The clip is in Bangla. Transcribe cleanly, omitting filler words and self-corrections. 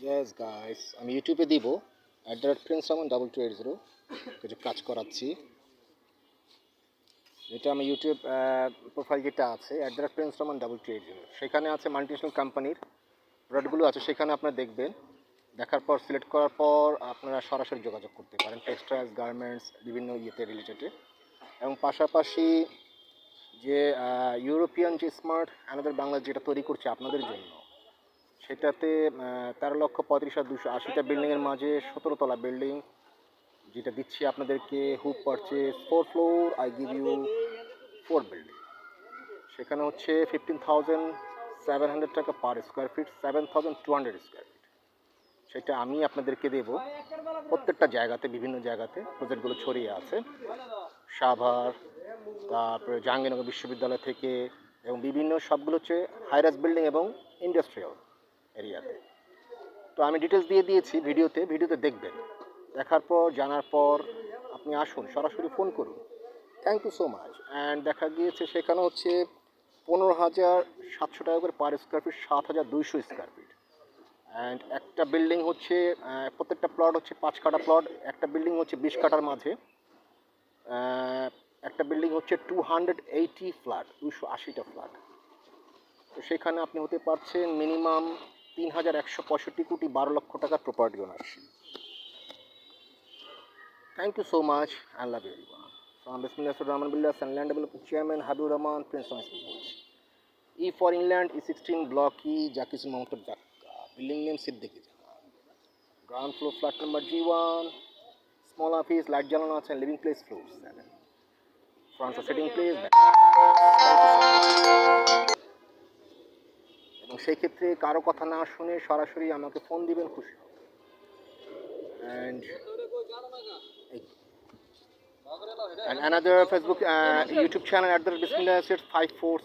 ইয়েস গাইস, আমি ইউটিউবে দিব @prince12280 কিছু কাজ করাচ্ছি। এটা আমি ইউটিউব প্রোফাইল যেটা আছে @prince12280, সেখানে আছে মাল্টিনেশনাল কোম্পানির প্রোডাক্টগুলো আছে, সেখানে আপনারা দেখবেন। দেখার পর সিলেক্ট করার পর আপনারা সরাসরি যোগাযোগ করতে পারেন টেক্সটাইলস, গার্মেন্টস, বিভিন্ন ইয়েতে রিলেটেডে। এবং পাশাপাশি যে ইউরোপিয়ান যে স্মার্ট আমাদের বাংলা যেটা তৈরি করছে আপনাদের জন্য, সেটাতে 13,35,280টা বিল্ডিংয়ের মাঝে 17 তলা বিল্ডিং যেটা দিচ্ছি আপনাদেরকে। হুপ purchase 4 floor, I give you 4 building. সেখানে হচ্ছে 15,700 টাকা per square feet, 7,200 square feet. সেটা আমি আপনাদেরকে দেব প্রত্যেকটা জায়গাতে, বিভিন্ন জায়গাতে প্রজেক্টগুলো ছড়িয়ে আছে। সাভার, তারপরে জাহাঙ্গীরনগর বিশ্ববিদ্যালয় থেকে, এবং বিভিন্ন সবগুলো হচ্ছে হাইরাইজ বিল্ডিং এবং ইন্ডাস্ট্রিয়াল এরিয়াতে। তো আমি ডিটেলস দিয়ে দিয়েছি ভিডিওতে দেখবেন। দেখার পর জানার পর আপনি আসুন, সরাসরি ফোন করুন। Thank you so much. And দেখা গিয়েছে সেখানে হচ্ছে 15,700 টাকা করে per square feet, 7,200 square feet. And একটা বিল্ডিং হচ্ছে প্রত্যেকটা প্লট হচ্ছে 5 কাঠা প্লট, একটা বিল্ডিং হচ্ছে 20 কাঠার মাঝে। একটা বিল্ডিং হচ্ছে 280 ফ্ল্যাট, 280টা ফ্ল্যাট। তো সেখানে আপনি হতে পারছেন মিনিমাম 3,165 কোটি, 12 লক্ষ টাকার property ownership. Thank you so much and love you everyone. From Bismillah Rahman Billah and Land Development Chairman Habibur Rahman, Prince of Speech. E for Inland, E16 Block E, Jakis Mountain Dhaka. Building name Siddiqui Jahan. Ground floor flat number G1. Small office, light jalana and living place floor 7. Front of sitting place. এবং সেই ক্ষেত্রে কারো কথা না শুনে সরাসরি আমাকে ফোন দিবেন, খুশি হব। And another Facebook YouTube channel @Bismillah 54